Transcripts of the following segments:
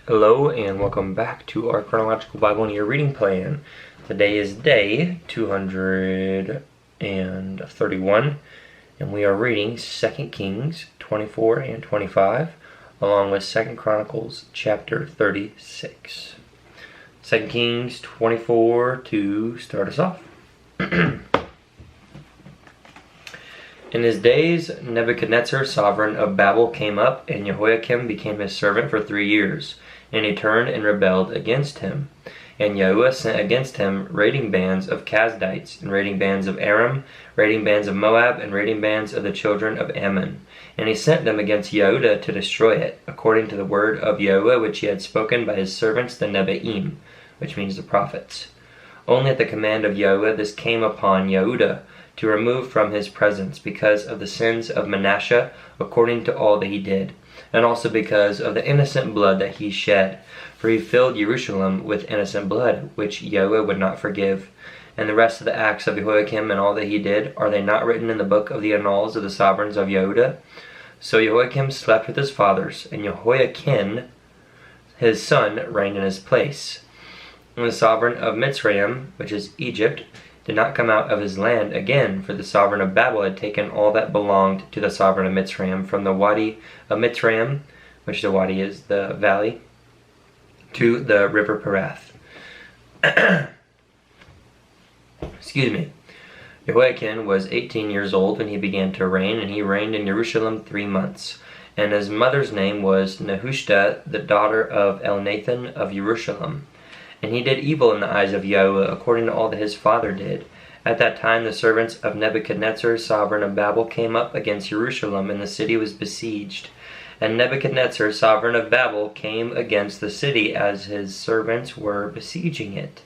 Hello and welcome back to our Chronological Bible and Year Reading Plan. Today is day 231 and we are reading 2 Kings 24 and 25 along with 2 Chronicles chapter 36. 2 Kings 24 to start us off. In his days, Nebuchadnezzar, sovereign of Babel, came up, and Jehoiakim became his servant for 3 years. And he turned and rebelled against him. And Yahuwah sent against him raiding bands of Kasdites, and raiding bands of Aram, raiding bands of Moab, and raiding bands of the children of Ammon. And he sent them against Yehudah to destroy it, according to the word of Yahuwah which he had spoken by his servants the Nebi'im, which means the prophets. Only at the command of Yahuwah this came upon Yehudah, to remove from his presence, because of the sins of Manasseh, according to all that he did, and also because of the innocent blood that he shed. For he filled Jerusalem with innocent blood, which Yahuwah would not forgive. And the rest of the acts of Jehoiakim and all that he did, are they not written in the book of the annals of the sovereigns of Yehudah? So Jehoiakim slept with his fathers, and Jehoiakim his son reigned in his place. And the sovereign of Mitzrayim, which is Egypt, did not come out of his land again, for the sovereign of Babel had taken all that belonged to the sovereign of Mitzrayim, from the wadi of Mitzrayim, which the wadi is the valley, to the river Perath. Excuse me. Jehoiakim was 18 years old when he began to reign, and he reigned in Jerusalem 3 months. And his mother's name was Nehushta, the daughter of Elnathan of Jerusalem. And he did evil in the eyes of Yahuwah, according to all that his father did. At that time the servants of Nebuchadnezzar, sovereign of Babel, came up against Jerusalem, and the city was besieged. And Nebuchadnezzar, sovereign of Babel, came against the city as his servants were besieging it.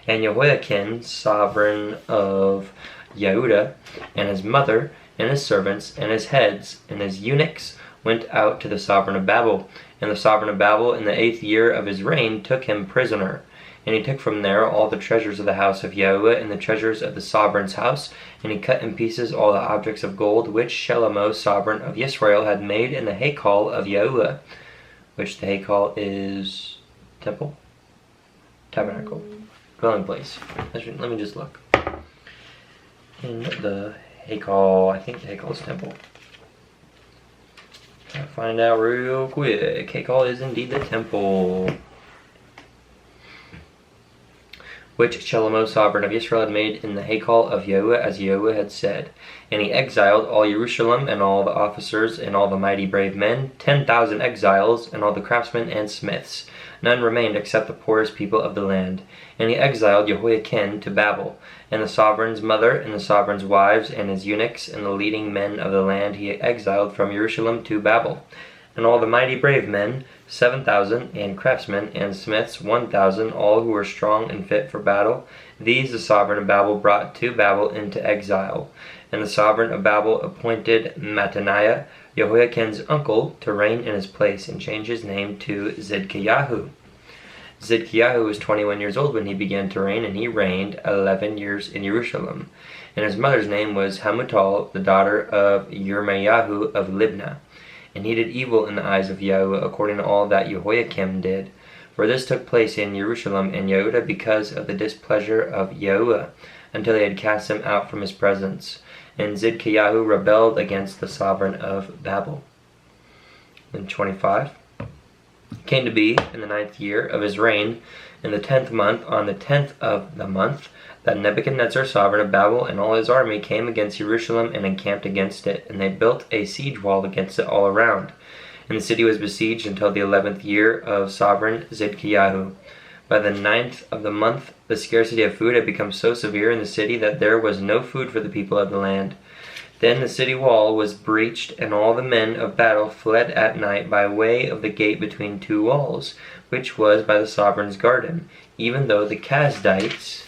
And Jehoiakim, sovereign of Yehudah, and his mother, and his servants, and his heads, and his eunuchs, went out to the sovereign of Babel. And the sovereign of Babel, in the 8th year of his reign, took him prisoner. And he took from there all the treasures of the house of Yahuwah, and the treasures of the sovereign's house, and he cut in pieces all the objects of gold which Shlomo, sovereign of Israel, had made in the Hekal of Yahuwah, which the Hekal is temple, tabernacle, dwelling place. Let me just look. In the Hekal, I think the Hekal is temple. I'll find out real quick. Hekal is indeed the temple, which Shlomo, sovereign of Israel, had made in the Hekal of Yahuwah, as Yahuwah had said. And he exiled all Jerusalem, and all the officers, and all the mighty brave men, 10,000 exiles, and all the craftsmen and smiths. None remained except the poorest people of the land. And he exiled Jehoiakim to Babel, and the sovereign's mother, and the sovereign's wives, and his eunuchs, and the leading men of the land he exiled from Jerusalem to Babel. And all the mighty brave men, 7,000, and craftsmen and smiths 1,000, all who were strong and fit for battle. These the sovereign of Babel brought to Babel into exile. And the sovereign of Babel appointed Mattaniah, Jehoiakim's uncle, to reign in his place, and changed his name to Zidkiyahu. Zidkiyahu was 21 years old when he began to reign, and he reigned 11 years in Jerusalem. And his mother's name was Hamutal, the daughter of Yirmiyahu of Libnah. And he did evil in the eyes of Yahuwah, according to all that Jehoiakim did. For this took place in Jerusalem and Yehudah because of the displeasure of Yahuwah, until they had cast him out from his presence. And Zidkiyahu rebelled against the sovereign of Babel. In 25. It came to be in the 9th year of his reign, in the 10th month, on the 10th of the month, that Nebuchadnezzar, sovereign of Babel, and all his army came against Jerusalem and encamped against it, and they built a siege wall against it all around. And the city was besieged until the 11th year of sovereign Zidkiyahu. By the 9th of the month, the scarcity of food had become so severe in the city that there was no food for the people of the land. Then the city wall was breached, and all the men of battle fled at night by way of the gate between 2 walls, which was by the sovereign's garden, even though the Kasdites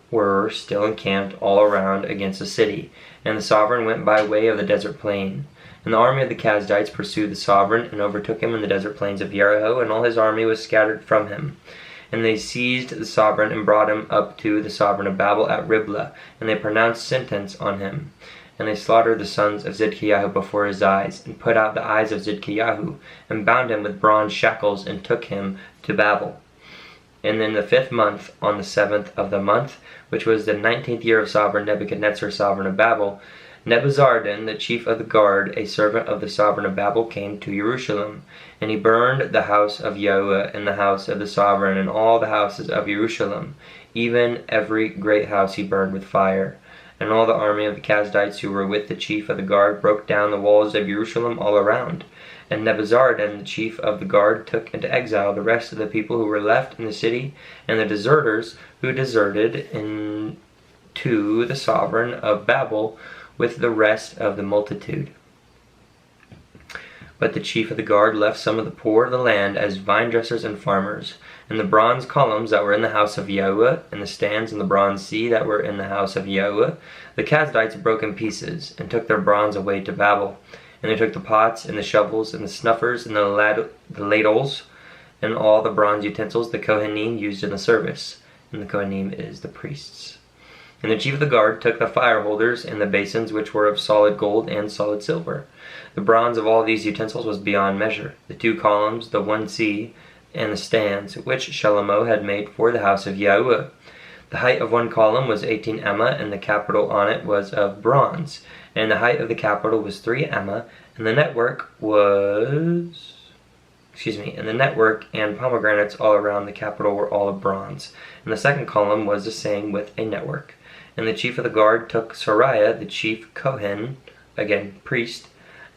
were still encamped all around against the city. And the sovereign went by way of the desert plain. And the army of the Kasdites pursued the sovereign, and overtook him in the desert plains of Jericho, and all his army was scattered from him. And they seized the sovereign, and brought him up to the sovereign of Babel at Riblah, and they pronounced sentence on him. And they slaughtered the sons of Zidkiyahu before his eyes, and put out the eyes of Zidkiyahu, and bound him with bronze shackles, and took him to Babel. And in the 5th month, on the 7th of the month, which was the 19th year of sovereign Nebuchadnezzar, sovereign of Babel, Nebuzaradan, the chief of the guard, a servant of the sovereign of Babel, came to Jerusalem. And he burned the house of Yahuwah, and the house of the sovereign, and all the houses of Jerusalem. Even every great house he burned with fire. And all the army of the Kasdites who were with the chief of the guard broke down the walls of Jerusalem all around. And Nebuzaradan, the chief of the guard, took into exile the rest of the people who were left in the city, and the deserters who deserted into the sovereign of Babel with the rest of the multitude. But the chief of the guard left some of the poor of the land as vine dressers and farmers. And the bronze columns that were in the house of Yahuwah, and the stands and the bronze sea that were in the house of Yahuwah, the Kasdites broke in pieces, and took their bronze away to Babel. And they took the pots, and the shovels, and the snuffers, and the ladles, and all the bronze utensils the Kohanim used in the service. And the Kohanim is the priests. And the chief of the guard took the fire holders and the basins, which were of solid gold and solid silver. The bronze of all these utensils was beyond measure. The 2 columns, the 1 sea, and the stands, which Shalomo had made for the house of Yahuwah. The height of 1 column was 18 ema, and the capital on it was of bronze. And the height of the capital was 3 ema, and the network and pomegranates all around the capital were all of bronze. And the 2nd column was the same with a network. And the chief of the guard took Sariah, the chief Kohen, again priest,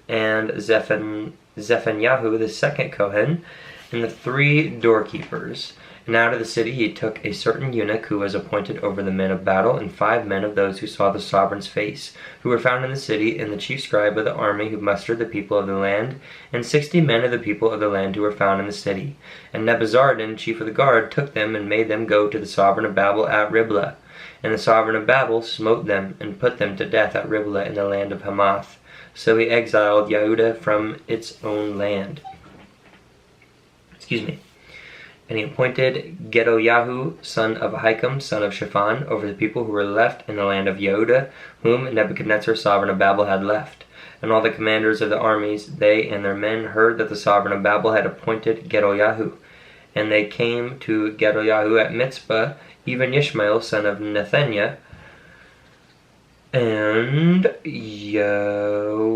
and Zephaniah, the 2nd Kohen, and the 3 doorkeepers. And out of the city he took a certain eunuch who was appointed over the men of battle, and 5 men of those who saw the sovereign's face, who were found in the city, and the chief scribe of the army who mustered the people of the land, and 60 men of the people of the land who were found in the city. And Nebuzaradan, chief of the guard, took them and made them go to the sovereign of Babel at Riblah. And the sovereign of Babel smote them, and put them to death at Riblah in the land of Hamath. So he exiled Yehudah from its own land. And he appointed Gedaliah, son of Ahikam, son of Shaphan, over the people who were left in the land of Yehudah, whom Nebuchadnezzar, sovereign of Babel, had left. And all the commanders of the armies, they and their men, heard that the sovereign of Babel had appointed Gedaliah. And they came to Gedaliah at Mitzpah, even Ishmael, son of Nethaniah, and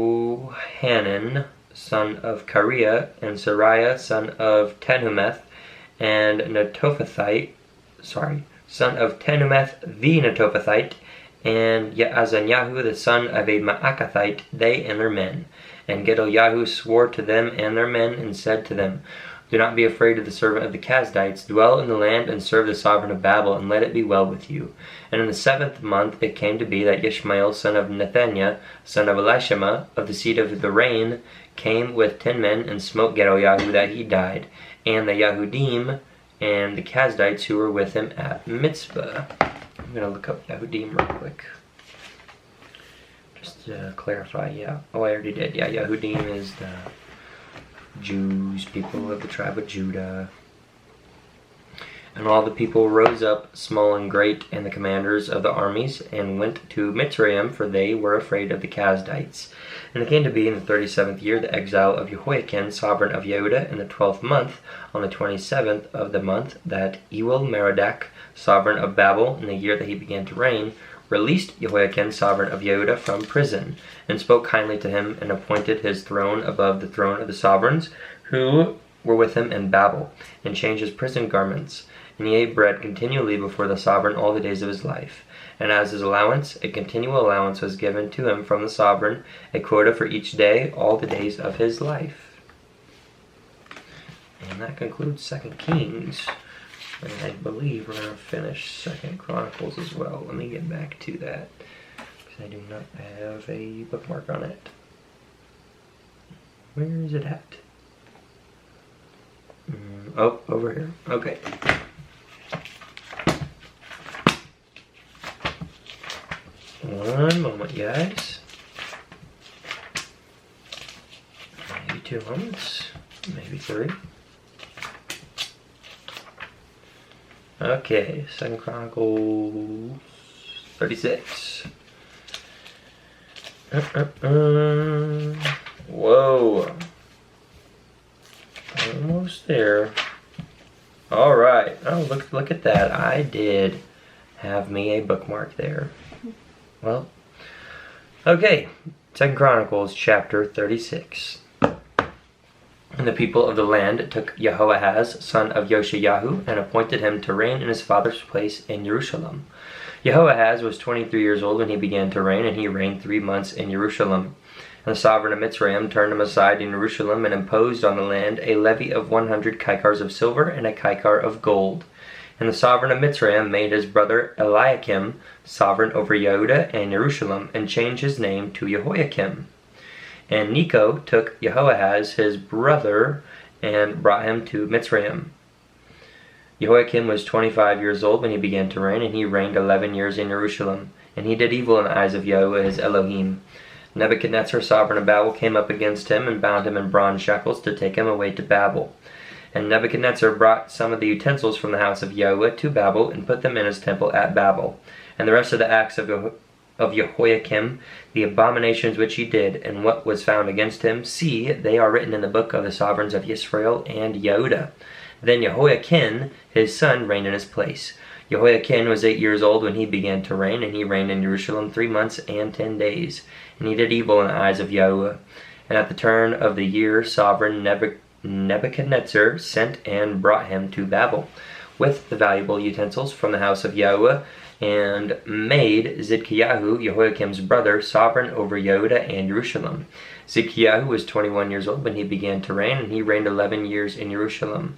Johanan, son of Kareah, and Sariah, son of Tenhumeth, and son of Tenhumeth the Netophathite, and Yaazaniah, the son of a Maakathite, they and their men. And Gedaliah swore to them and their men, and said to them, Do not be afraid of the servant of the Kasdites. Dwell in the land and serve the sovereign of Babel, and let it be well with you. And in the 7th month it came to be that Ishmael, son of Nethaniah, son of Elishama, of the seed of the Rain, came with 10 men, and smote Gedaliah that he died, and the Yahudim and the Kasdites who were with him at Mitzpah. I'm going to look up Yahudim real quick. Just to clarify, I already did. Yahudim is the Jews, people of the tribe of Judah. And all the people rose up, small and great, and the commanders of the armies, and went to Mitzrayim, for they were afraid of the Kasdites. And it came to be in the 37th year, the exile of Jehoiakim, sovereign of Yehudah, in the 12th month, on the 27th of the month, that Ewil-Merodach, sovereign of Babel, in the year that he began to reign, released Jehoiakim, sovereign of Yehudah, from prison, and spoke kindly to him, and appointed his throne above the throne of the sovereigns who were with him in Babel, and changed his prison garments. And he ate bread continually before the sovereign all the days of his life. And as his allowance, a continual allowance was given to him from the sovereign, a quota for each day, all the days of his life. And that concludes 2 Kings. And I believe we're going to finish 2 Chronicles as well. Let me get back to that, because I do not have a bookmark on it. Where is it at? Oh, over here. Okay. One moment, guys. Maybe 2 moments. Maybe 3. Okay, 2 Chronicles 36. Whoa. Almost there. Alright. Oh, look at that. I did have me a bookmark there. Well, okay. 2 Chronicles chapter 36. And the people of the land took Jehoahaz, son of Yoshiyahu, and appointed him to reign in his father's place in Jerusalem. Jehoahaz was 23 years old when he began to reign, and he reigned 3 months in Jerusalem. And the sovereign of Mitzrayim turned him aside in Jerusalem and imposed on the land a levy of 100 kikars of silver and a kikar of gold. And the sovereign of Mitzrayim made his brother Eliakim sovereign over Yehudah and Jerusalem, and changed his name to Jehoiakim. And Necho took Jehoahaz his brother and brought him to Mitzrayim. Jehoiakim was 25 years old when he began to reign, and he reigned 11 years in Jerusalem. And he did evil in the eyes of Yahuwah his Elohim. Nebuchadnezzar, sovereign of Babel, came up against him and bound him in bronze shackles to take him away to Babel. And Nebuchadnezzar brought some of the utensils from the house of Yahuwah to Babel and put them in his temple at Babel. And the rest of the acts of Jehoiakim, the abominations which he did, and what was found against him, see, they are written in the book of the sovereigns of Israel and Yehudah. Then Jehoiakim, his son, reigned in his place. Jehoiakim was 8 years old when he began to reign, and he reigned in Jerusalem 3 months and 10 days. And he did evil in the eyes of Yahuwah. And at the turn of the year, sovereign Nebuchadnezzar sent and brought him to Babel with the valuable utensils from the house of Yahuwah, and made Zidkiyahu, Jehoiakim's brother, sovereign over Yehudah and Jerusalem. Zidkiyahu was 21 years old when he began to reign, and he reigned 11 years in Jerusalem.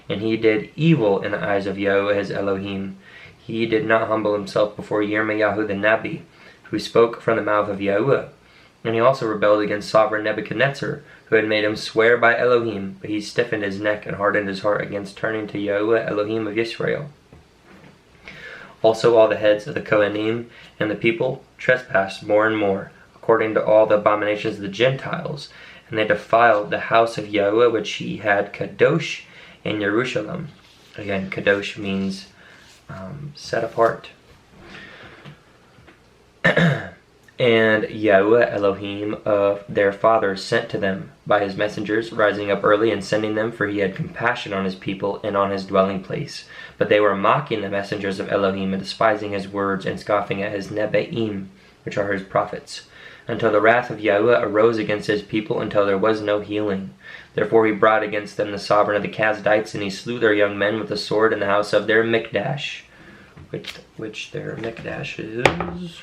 And he did evil in the eyes of Yahuwah his Elohim. He did not humble himself before Yirmiyahu the Nabi, who spoke from the mouth of Yahuwah. And he also rebelled against sovereign Nebuchadnezzar, who had made him swear by Elohim, but he stiffened his neck and hardened his heart against turning to Yahuwah Elohim of Israel. Also all the heads of the Kohanim and the people trespassed more and more, according to all the abominations of the Gentiles, and they defiled the house of Yahuwah which he had kadosh in Jerusalem. Again, kadosh means set apart. And Yahuwah Elohim of their fathers sent to them by his messengers, rising up early and sending them, for he had compassion on his people and on his dwelling place. But they were mocking the messengers of Elohim and despising his words and scoffing at his Nebe'im, which are his prophets, until the wrath of Yahuwah arose against his people until there was no healing. Therefore he brought against them the sovereign of the Kasdites, and he slew their young men with the sword in the house of their Mikdash, which their Mikdash is...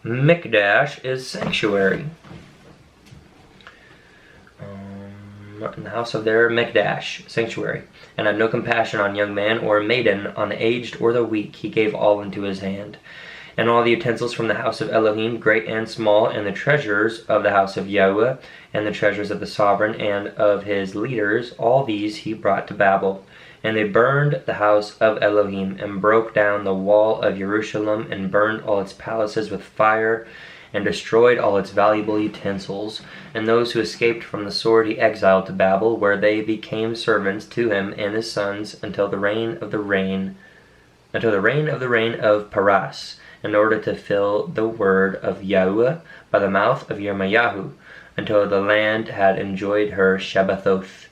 Mikdash is sanctuary. In the house of their Mikdash, sanctuary. And had no compassion on young man or maiden, on the aged or the weak. He gave all into his hand. And all the utensils from the house of Elohim, great and small, and the treasures of the house of Yahuwah, and the treasures of the sovereign and of his leaders, all these he brought to Babel. And they burned the house of Elohim, and broke down the wall of Jerusalem, and burned all its palaces with fire, and destroyed all its valuable utensils. And those who escaped from the sword he exiled to Babel, where they became servants to him and his sons until the reign of Paras, in order to fill the word of Yahuwah by the mouth of Yirmiyahu, until the land had enjoyed her Shabbathoth.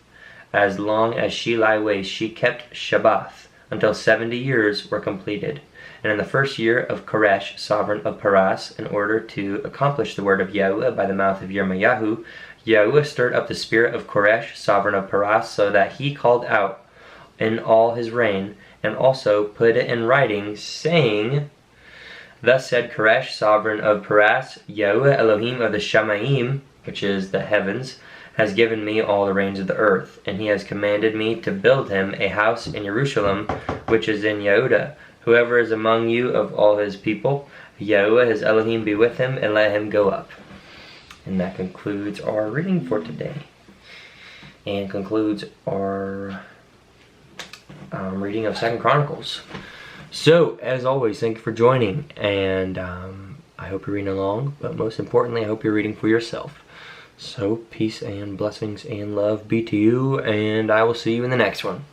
As long as she lay waste, she kept Shabbath, until 70 years were completed. And in the first year of Koresh, sovereign of Paras, in order to accomplish the word of Yahuwah by the mouth of Yirmiyahu, Yahuwah stirred up the spirit of Koresh, sovereign of Paras, so that he called out in all his reign, and also put it in writing, saying, Thus said Koresh, sovereign of Paras, Yahuwah Elohim of the Shamayim, which is the heavens, has given me all the reins of the earth, and he has commanded me to build him a house in Jerusalem, which is in Yehudah. Whoever is among you of all his people, Yahuwah his Elohim be with him, and let him go up. And that concludes our reading for today, and concludes our reading of 2 Chronicles. So, as always, thank you for joining, and I hope you're reading along, but most importantly, I hope you're reading for yourself. So, peace and blessings and love be to you, and I will see you in the next one.